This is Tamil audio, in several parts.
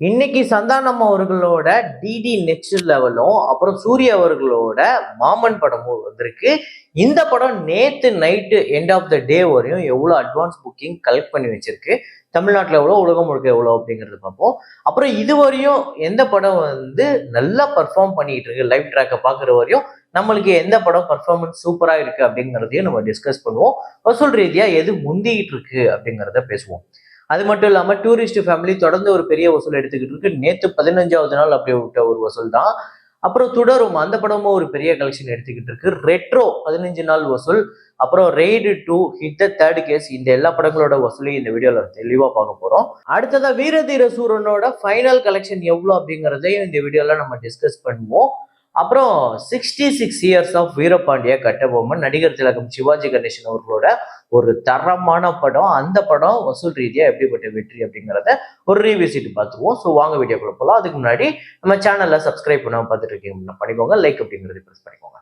இன்னைக்கு சந்தானம் அவர்களோட டிடி நெக்ஸ்ட் லெவலும் அப்புறம் சூர்யா அவர்களோட மாமன் படமும் வந்திருக்கு. இந்த படம் நேத்து நைட்டு எண்ட் ஆஃப் த டே வரையும் எவ்வளோ அட்வான்ஸ் புக்கிங் கலெக்ட் பண்ணி வச்சிருக்கு, தமிழ்நாட்டில் எவ்வளோ, உலகம் முழுக்க எவ்வளோ அப்படிங்கிறது பார்ப்போம். அப்புறம் இதுவரையும் எந்த படம் நல்லா பர்ஃபார்ம் பண்ணிட்டு இருக்கு, லைவ் ட்ராக்கை பார்க்குற வரையும் நம்மளுக்கு எந்த படம் பர்ஃபார்மன்ஸ் சூப்பராக இருக்கு அப்படிங்கிறதையும் நம்ம டிஸ்கஸ் பண்ணுவோம். வசூல் ரீதியா எது முந்திக்கிட்டு இருக்கு அப்படிங்கிறத பேசுவோம். அது மட்டும் இல்லாம டூரிஸ்ட் ஃபேமிலி தொடர்ந்து ஒரு பெரிய வசூல் எடுத்துக்கிட்டு இருக்கு. நேத்து 15வது நாள் அப்படி விட்ட ஒரு வசூல் தான். அப்புறம் தொடரும் அந்த படமும் ஒரு பெரிய கலெக்ஷன் எடுத்துக்கிட்டு இருக்கு. ரெட்ரோ 15 நாள் வசூல், அப்புறம் raid 2, hit the third case, இந்த எல்லா படங்களோட வசூலையும் இந்த வீடியோல தெளிவா பார்க்க போறோம். அடுத்ததா வீரதீர சூரனோட ஃபைனல் கலெக்ஷன் எவ்வளவு அப்படிங்கிறதையும் இந்த வீடியோல நம்ம டிஸ்கஸ் பண்ணுவோம். அப்புறம் 66 இயர்ஸ் ஆஃப் வீரபாண்டிய கட்டபொம்மன், நடிகர் திலகம் சிவாஜி கணேசன் அவர்களோட ஒரு தரமான படம். அந்த படம் வசூல் ரீதியா எப்படிப்பட்ட வெற்றி அப்படிங்கிறத ஒரு ரீவிசிட் பார்த்துருவோம். ஸோ வாங்க வீடியோக்குள்ள போகலாம். அதுக்கு முன்னாடி நம்ம சேனல்ல சப்ஸ்கிரைப் பண்ணாம பார்த்துட்டு இருக்கீங்க பண்ணிக்கோங்க, லைக் அப்படிங்கிறது ப்ரெஸ் பண்ணிக்கோங்க.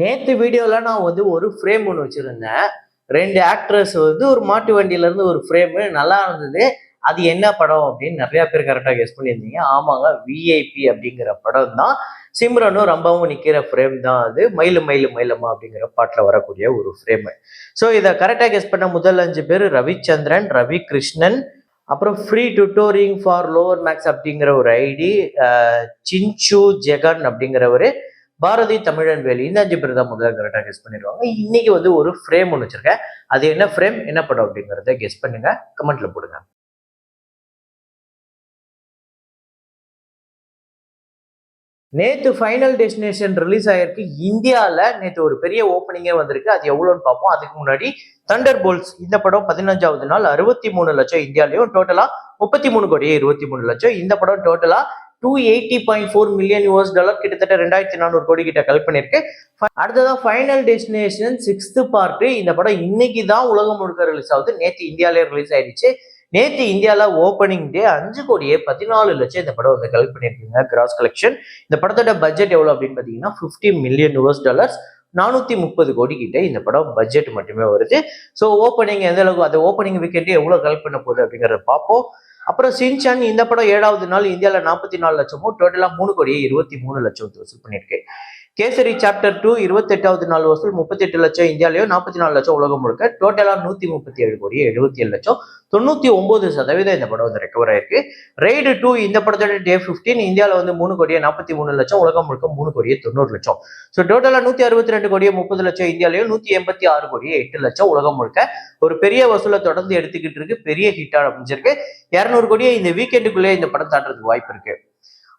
நேற்று வீடியோல நான் ஒரு ஃப்ரேம் ஒன்று வச்சிருந்தேன். 2 ஆக்ட்ரஸ் ஒரு மாட்டு வண்டியில இருந்து ஒரு ஃப்ரேமு நல்லா இருந்தது. அது என்ன படம் அப்படின்னு நிறைய பேர் கரெக்டாக கெஸ் பண்ணியிருந்தீங்க. ஆமாங்க, விஐபி அப்படிங்கிற படம் தான். சிம்ரனும் ரொம்பவும் நிற்கிற ஃப்ரேம் தான் அது. மயிலு மயிலு மயிலம்மா அப்படிங்கிற பாட்டில் வரக்கூடிய ஒரு ஃப்ரேமு. ஸோ இதை கரெக்டாக கெஸ் பண்ண முதல் 5 பேர் ரவிச்சந்திரன், ரவி கிருஷ்ணன், அப்புறம் free tutoring for lower max அப்படிங்கிற ஒரு ஐடி, சின்சு ஜெகன் அப்படிங்கிறவர், பாரதி தமிழன் வேலி. இந்த 5 பேர் தான் முதல்ல கரெக்டாக கெஸ் பண்ணிடுவாங்க. இன்னைக்கு ஒரு ஃப்ரேம் ஒன்று வச்சிருக்கேன். அது என்ன ஃப்ரேம், என்ன படம் அப்படிங்கிறத கெஸ் பண்ணுங்க, கமெண்ட்ல போடுங்க. நேத்து ஃபைனல் டெஸ்டினேஷன் ரிலீஸ் ஆயிருக்கு. இந்தியாவில் நேற்று ஒரு பெரிய ஓப்பனிங்கே வந்திருக்கு. அது எவ்வளோன்னு பார்ப்போம். அதுக்கு முன்னாடி தண்டர் போல்ஸ் இந்த படம் 15வது நாள் 63 லட்சம் இந்தியாலையும், டோட்டலா 33 கோடியே 23 லட்சம். இந்த படம் டோட்டலா 280.4 மில்லியன் US$, கிட்டத்தட்ட 2400 கோடி கிட்ட கலெக்ட் பண்ணிருக்கு. அடுத்ததான் ஃபைனல் டெஸ்டினேஷன் 6th பார்ட். இந்த படம் இன்னைக்கு தான் உலகம் முழுக்க ரிலீஸ் ஆகுது. நேற்று இந்தியாவிலே ரிலீஸ் ஆயிடுச்சு. நேற்று இந்தியாவில் ஓப்பனிங் டே 5 கோடியே 14 லட்சம் இந்த படம் கலெக்ட் பண்ணியிருக்கீங்க கிராஸ் கலெக்ஷன். இந்த படத்தோட பட்ஜெட் எவ்வளோ அப்படின்னு பார்த்தீங்கன்னா $50 மில்லியன், 430 கோடி கிட்ட இந்த படம் பட்ஜெட் மட்டுமே வருது. ஸோ ஓப்பனிங் எந்த அளவுக்கு, அந்த ஓப்பனிங் வீக்கெண்டே எவ்வளோ கலெக்ட் பண்ண போகுது அப்படிங்கிறத பார்ப்போம். அப்புறம் சின்சான் இந்த படம் 7வது நாள் இந்தியாவில் 44 லட்சமும், டோட்டலா 3 கோடியே 23 லட்சம் வசூல் பண்ணியிருக்கு. கேசரி சாப்டர் 2 28வது நாள் வசூல் 38 லட்சம் இந்தியாலையும், 44 லட்சம் உலகம் முழுக்க, டோட்டலா 137 கோடியே 77 லட்சம், 99% இந்த படம் ரெக்கவர் ஆயிருக்கு. ரெய்டு 2 இந்த படத்தோட டே 15 இந்தியாவில் 3 கோடியே 43 லட்சம், உலகம் முழுக்க 3 கோடியே 90 லட்சம். ஸோ டோட்டலா 162 கோடியே 30 லட்சம் இந்தியாலையும், 186 கோடியே 8 லட்சம் உலகம் முழுக்க ஒரு பெரிய வசூலை தொடர்ந்து எடுத்துக்கிட்டு இருக்கு. பெரிய ஹிட்டா அமைஞ்சிருக்கு. 200 கோடியே இந்த வீக்கெண்டுக்குள்ளே இந்த படம் தாண்டறதுக்கு வாய்ப்பு இருக்கு.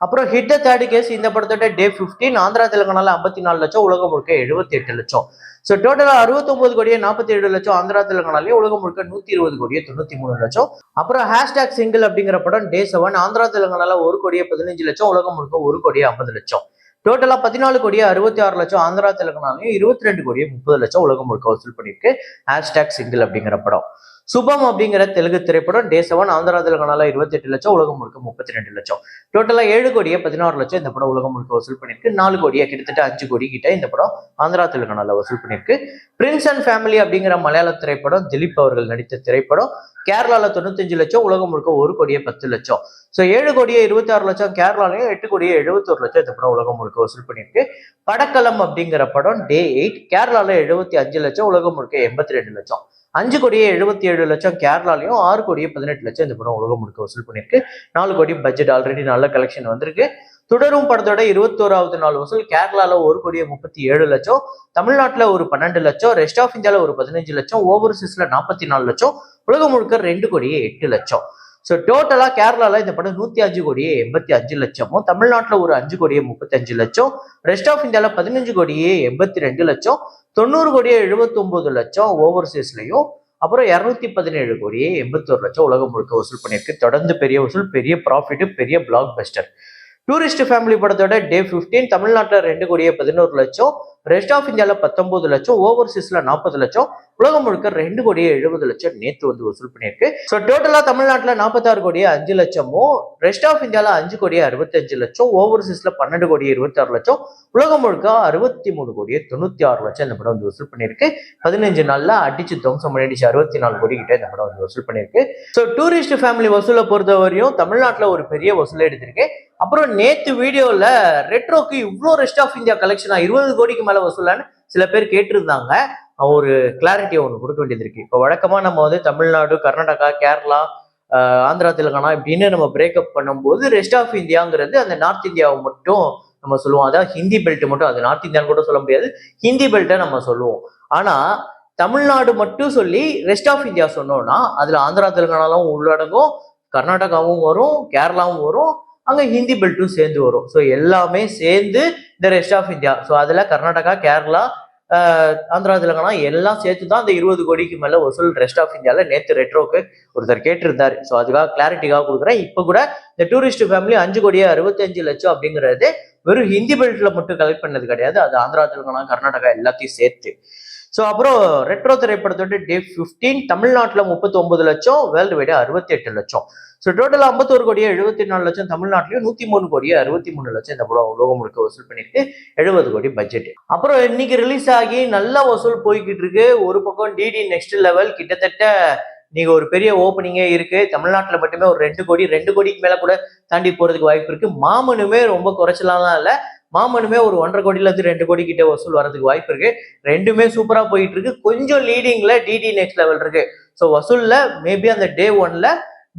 அப்புறம் ஹிட் த தேர்ட் கேஸ் இந்த படத்தோட டே 15 ஆந்திரா தெலுங்கானால 54 லட்சம், உலகம் முழுக்க 78 லட்சம். ஸோ டோட்டலா 69 கோடியே 47 லட்சம் ஆந்திரா தெலுங்கானாலையும், உலகம் முழுக்க 120 கோடியே 93 லட்சம். அப்புறம் ஹேஷ்டாக் சிங்கிள் அப்படிங்கிற படம் டே 7 ஆந்திரா தெலுங்கானால 1 கோடியே 15 லட்சம், உலகம் முழுக்க 1 கோடியே 50 லட்சம். டோட்டலா 14 கோடியே 66 லட்சம் ஆந்திரா தெலுங்கானாலையும், 22 கோடியே 30 லட்சம் உலகம் முழுக்க வசூல் பண்ணியிருக்கு ஹேஷ்டாக் சிங்கிள் அப்படிங்கிற படம். சுபம் அப்படிங்கிற தெலுங்கு திரைப்படம் டே 7 ஆந்திரா தெலுங்கானால 28 லட்சம், உலகம் முழுக்க 32 லட்சம். டோட்டலா 7 கோடியே 16 லட்சம் இந்த படம் உலகம் முழுக்க வசூல் பண்ணிருக்கு. 4 கோடியே கிட்டத்தட்ட 5 கோடி கிட்ட இந்த படம் ஆந்திரா தெலுங்கானால வசூல் பண்ணிருக்கு. பிரின்ஸ் அண்ட் ஃபேமிலி அப்படிங்கிற மலையாள திரைப்படம், திலீப் அவர்கள் நடித்த திரைப்படம், கேரளால 95 லட்சம், உலகம் முழுக்க 1 கோடியே 10 லட்சம். ஸோ 7 கோடியே 26 லட்சம் கேரளாலையும், 8 கோடியே 71 லட்சம் இந்த படம் உலகம் முழுக்க வசூல் பண்ணிருக்கு. படக்கலம் அப்படிங்கிற படம் டே 8 கேரளால 75 லட்சம், உலகம் முழுக்க 82 லட்சம். 5 கோடியே 77 லட்சம் கேரளாலையும், 6 கோடியே 18 லட்சம் இந்த படம் உலகம் முழுக்க வசூல் பண்ணிருக்கு. 4 கோடி பட்ஜெட், ஆல்ரெடி நல்ல கலெக்ஷன் வந்திருக்கு. தொடரும் படத்தோட 21வது நாள் வசூல் கேரளால 1 கோடியே 37 லட்சம், தமிழ்நாட்டுல ஒரு 12 லட்சம், ரெஸ்ட் ஆஃப் இந்தியால ஒரு 15 லட்சம், ஓவர்சீஸ்ல 44 லட்சம், உலகம் முழுக்க 2 கோடியே 8 லட்சம். ஸோ டோட்டலா கேரளால இந்த படம் 105 கோடியே 85 லட்சமும், தமிழ்நாட்டுல ஒரு 5 கோடியே 35 லட்சம், ரெஸ்ட் ஆஃப் இந்தியால 15 கோடியே 82 லட்சம், 90 கோடியே 79 லட்சம் ஓவர்சீஸ்லையும், அப்புறம் 217 கோடியே 81 லட்சம் உலகம் முழுக்க வசூல் பண்ணியிருக்கு. தொடர்ந்து பெரிய வசூல், பெரிய ப்ராஃபிட், பெரிய பிளாக் பஸ்டர். டூரிஸ்ட் ஃபேமிலி படத்தோட டே 15 தமிழ்நாட்டில் 2,11,00,000, ரெஸ்ட் ஆஃப் இந்தியாவில் 19 லட்சம், ஓவர்சீஸ்ல 40 லட்சம், உலகம் முழுக்க 2,70,00,000 நேற்று வந்து வசூல் பண்ணியிருக்கு. ஸோ டோட்டலா தமிழ்நாட்டில் 46,05,00,000, ரெஸ்ட் ஆஃப் இந்தியாவில் 5,65,00,000, ஓவர்சீஸ்ல 12,26,00,000, உலகம் முழுக்க 63,96,00,000 இந்த படம் வந்து வசூல் பண்ணியிருக்கு. 15 நாள்ல அடிச்சு துவம்சம் பண்ணிடுச்சு. 64 கோடி கிட்ட இந்த படம் வந்து வசூல் பண்ணியிருக்கு. ஸோ டூரிஸ்ட் ஃபேமிலி வசூலை பொறுத்த வரையும் தமிழ்நாட்டில் ஒரு பெரிய வசூலை எடுத்திருக்கு. அப்புறம் நேத்து வீடியோல ரெட்ரோக்கு இவ்வளோ ரெஸ்ட் ஆஃப் இந்தியா கலெக்ஷனா 20 கோடிக்கு மேல வசூலான்னு சில பேர் கேட்டிருந்தாங்க. ஒரு கிளாரிட்டியை ஒன்று கொடுக்க வேண்டியது இருக்கு. இப்போ வழக்கமா நம்ம வந்து தமிழ்நாடு, கர்நாடகா, கேரளா, ஆந்திரா, தெலுங்கானா இப்படின்னு நம்ம பிரேக்கப் பண்ணும்போது ரெஸ்ட் ஆஃப் இந்தியாங்கிறது அந்த நார்த் இந்தியாவை மட்டும் நம்ம சொல்லுவோம். அதாவது ஹிந்தி பெல்ட் மட்டும், அது நார்த் இந்தியான்னு கூட சொல்ல முடியாது, ஹிந்தி பெல்ட்டை நம்ம சொல்லுவோம். ஆனா தமிழ்நாடு மட்டும் சொல்லி ரெஸ்ட் ஆஃப் இந்தியா சொன்னோம்னா அதுல ஆந்திரா, தெலுங்கானாவும் உள்ளடங்கும், கர்நாடகாவும் வரும், கேரளாவும் வரும், அங்க ஹிந்தி பெல்ட்டும் சேர்ந்து வரும். ஸோ எல்லாமே சேர்ந்து இந்த ரெஸ்ட் ஆஃப் இந்தியா. ஸோ அதுல கர்நாடகா, கேரளா, ஆந்திரா, தெலுங்கானா எல்லாம் சேர்த்து தான் அந்த 20 கோடிக்கு மேல வசூல் ரெஸ்ட் ஆஃப் இந்தியால நேற்று ரெட்ரோக்கு ஒருத்தர் கேட்டிருந்தாரு. ஸோ அதுக்காக கிளாரிட்டிக்காக கொடுக்குறேன். இப்போ கூட இந்த டூரிஸ்ட் ஃபேமிலி 5,65,00,000 அப்படிங்கிறது வெறும் ஹிந்தி பெல்ட்ல மட்டும் கலெக்ட் பண்ணது கிடையாது. அது ஆந்திரா, தெலுங்கானா, கர்நாடகா எல்லாத்தையும் சேர்த்து. ஸோ அப்புறம் ரெட்ரோ திரைப்படத்தோட டே 15 தமிழ்நாட்டில் 39 லட்சம், வேர்ல்டு வைடு 68 லட்சம். ஸோ டோட்டலா 51,74,00,000 தமிழ்நாட்டிலையும், 103,63,00,000 இந்த படம் உலகம் முழுக்க வசூல் பண்ணிருக்கு. 70 கோடி பட்ஜெட். அப்புறம் இன்னைக்கு ரிலீஸ் ஆகி நல்ல வசூல் போய்கிட்டு இருக்கு. ஒரு பக்கம் டிடி நெக்ஸ்ட் லெவல் கிட்டத்தட்ட நீங்க ஒரு பெரிய ஓப்பனிங்கே இருக்கு. தமிழ்நாட்டில் மட்டுமே ஒரு 2 கோடிக்கு மேல கூட தாண்டி போறதுக்கு வாய்ப்பு இருக்கு. மாமனுமே ரொம்ப குறைச்சலாம் இல்ல, மாமனுமே ஒரு 1.5 கோடியில இருந்து 2 கோடி கிட்ட வசூல் வரதுக்கு வாய்ப்பு இருக்கு. ரெண்டுமே சூப்பரா போயிட்டு இருக்கு. கொஞ்சம் லீடிங்ல டிடி நெக்ஸ்ட் லெவல் இருக்கு. ஸோ வசூல்ல மேபி அந்த டே 1ல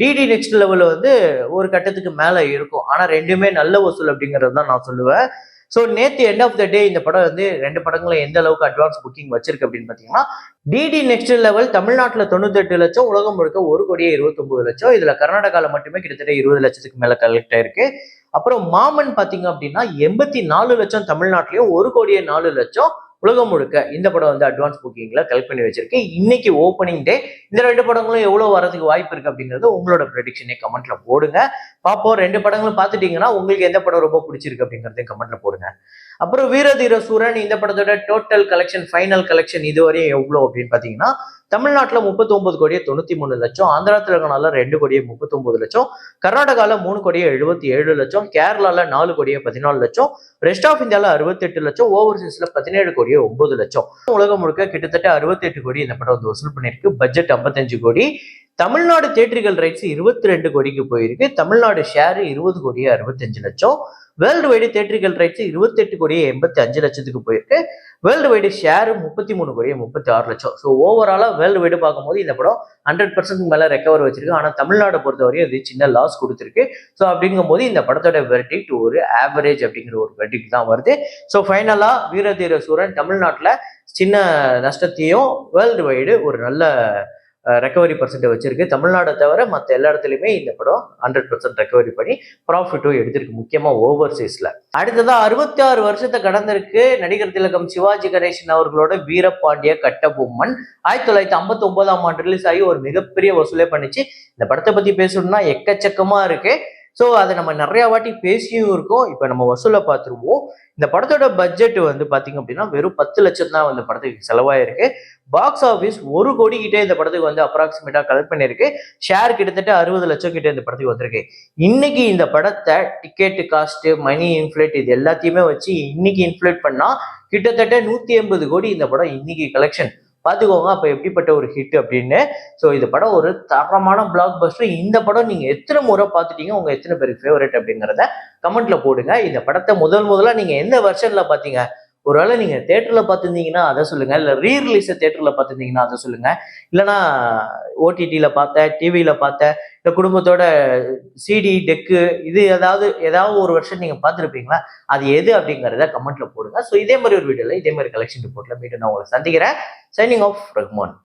டிடி நெக்ஸ்ட் லெவல் வந்து ஒரு கட்டத்துக்கு மேல இருக்கும். ஆனா ரெண்டுமே நல்ல வசூல் அப்படிங்கிறது தான் நான் சொல்லுவேன். ஸோ நேற்று எண்ட் ஆஃப் த டே இந்த படம் வந்து 2 படங்களும் எந்த அளவுக்கு அட்வான்ஸ் புக்கிங் வச்சிருக்கு அப்படின்னு பாத்தீங்கன்னா, டிடி நெக்ஸ்ட் லெவல் தமிழ்நாட்டில் 98 லட்சம், உலகம் முழுக்க 1,29,00,000. இதுல கர்நாடகாவில் மட்டுமே கிட்டத்தட்ட 20 லட்சத்துக்கு மேல கலெக்ட் ஆயிருக்கு. அப்புறம் மாமன் பாத்தீங்க அப்படின்னா 84 லட்சம் தமிழ்நாட்டிலையும், 1,04,00,000 உலகம் முழுக்க இந்த படம் வந்து அட்வான்ஸ் புக்கிங்ல கலெக்ட் பண்ணி வச்சிருக்கு. இன்னைக்கு ஓப்பனிங் டே. இந்த 2 படங்களும் எவ்வளவு வரதுக்கு வாய்ப்பு இருக்கு அப்படிங்கறது உங்களோட ப்ரெடிக்ஷனே கமெண்ட்ல போடுங்க. பாப்போம். 2 படங்களும் பார்த்துட்டீங்கன்னா உங்களுக்கு எந்த படம் ரொம்ப பிடிச்சிருக்கு அப்படிங்கறதையும் கமெண்ட்ல போடுங்க. அப்புறம் வீரதீர சூரன் இந்த படத்தோட டோட்டல் கலெக்ஷன், ஃபைனல் கலெக்ஷன் இதுவரையும் எவ்வளவு அப்படின்னு பாத்தீங்கன்னா, தமிழ்நாட்டில் 39,93,00,000, ஆந்திரா, தெலுங்கானால 2,39,00,000, கர்நாடகால 3,77,00,000, கேரளால 4,14,00,000, ரெஸ்ட் ஆஃப் இந்தியால 68 லட்சம், ஓவர்சீஸ்ல 17,09,00,000. உலகம் முழுக்க கிட்டத்தட்ட 68 கோடி இந்த படம் வந்து வசூல் பண்ணிருக்கு. பட்ஜெட் 55 கோடி. தமிழ்நாடு தியேட்டர்கள் ரைட்ஸ் 22 கோடிக்கு போயிருக்கு. தமிழ்நாடு ஷேர் 20,65,00,000. வேர்ல்டு வைடு தியேட்டர்கள் ரைட்ஸ் 28,85,00,000 போயிருக்கு. Worldwide share 33,36,00,000. ஸோ ஓவராலா வேர்ல்டு வைடு பார்க்கும்போது இந்த படம் 100% மேல ரெக்கவர் வச்சிருக்கு. ஆனா தமிழ்நாடு பொறுத்தவரையும் இது சின்ன லாஸ் கொடுத்துருக்கு. ஸோ அப்படிங்கும் போது இந்த படத்தோட வெர்டிக்ட் ஒரு ஆவரேஜ் அப்படிங்கிற ஒரு வெர்டிக்ட் தான் வருது. ஸோ ஃபைனலா வீரதீர சூரன் தமிழ்நாட்டில் சின்ன நஷ்டத்தையும், வேர்ல்டு வைடு ஒரு நல்ல ரெக்கவரி பர்சன்ட் வச்சிருக்கு. தமிழ்நாடை தவிர மற்ற எல்லா இடத்துலையுமே இந்த படம் 100% ரெக்கவரி பண்ணி ப்ராஃபிட்டும் எடுத்திருக்கு, முக்கியமா ஓவர்சீஸ்ல. அடுத்ததா 66 வருஷத்தை கடந்திருக்கு நடிகர் திலகம் சிவாஜி கணேசன் அவர்களோட வீரபாண்டிய கட்டபொம்மன். 1959ஆம் ஆண்டு ரிலீஸ் ஆகி ஒரு மிகப்பெரிய வசூலே பண்ணிச்சு. இந்த படத்தை பத்தி பேசணும்னா எக்கச்சக்கமா இருக்கு. ஸோ அதை நம்ம நிறைய வாட்டி பேசியும் இருக்கோம். இப்போ நம்ம வசூலை பார்த்துருவோம். இந்த படத்தோட பட்ஜெட் வந்து பாத்தீங்க அப்படின்னா வெறும் 10 லட்சம் தான் இந்த படத்துக்கு செலவாயிருக்கு. பாக்ஸ் ஆஃபீஸ் 1 கோடி கிட்டே இந்த படத்துக்கு வந்து அப்ராக்சிமேட்டா கலெக்ட் பண்ணிருக்கு. ஷேர் கிட்டத்தட்ட 60 லட்சம் கிட்ட இந்த படத்துக்கு வந்திருக்கு. இன்னைக்கு இந்த படத்தை டிக்கெட் காஸ்ட், மணி இன்ஃபிளேட் இது எல்லாத்தையுமே வச்சு இன்னைக்கு இன்ஃபிளேட் பண்ணா கிட்டத்தட்ட 180 கோடி இந்த படம் இன்னைக்கு கலெக்ஷன். பாத்துக்கோங்க அப்ப எப்படிப்பட்ட ஒரு ஹிட் அப்படின்னு. ஸோ இந்த படம் ஒரு தரமான பிளாக் பஸ்டர். இந்த படம் நீங்க எத்தனை முறை பார்த்துட்டீங்க, உங்க எத்தனை பேருக்கு ஃபேவரட் அப்படிங்கிறத கமெண்ட்ல போடுங்க. இந்த படத்தை முதல்ல நீங்க எந்த வெர்ஷன்ல பாத்தீங்க? ஒருவேளை நீங்க தியேட்டர்ல பார்த்துருந்தீங்கன்னா அதை சொல்லுங்க, இல்ல ரீரிலீஸ் தியேட்டர்ல பார்த்துருந்தீங்கன்னா அதை சொல்லுங்க, இல்லைன்னா ஓடிடியில பார்த்தேன், டிவியில பார்த்தேன், இந்த குடும்பத்தோட சிடி டெக்கு இது ஏதாவது ஒரு வருஷம் நீங்க பார்த்துருப்பீங்களா? அது எது அப்படிங்கிறத கமெண்ட்ல போடுங்க. ஸோ இதே மாதிரி ஒரு வீடியோல இதே மாதிரி கலெக்ஷன் ரிப்போர்ட்ல மீண்டும் நான் உங்களை சந்திக்கிறேன். Signing off Rahman.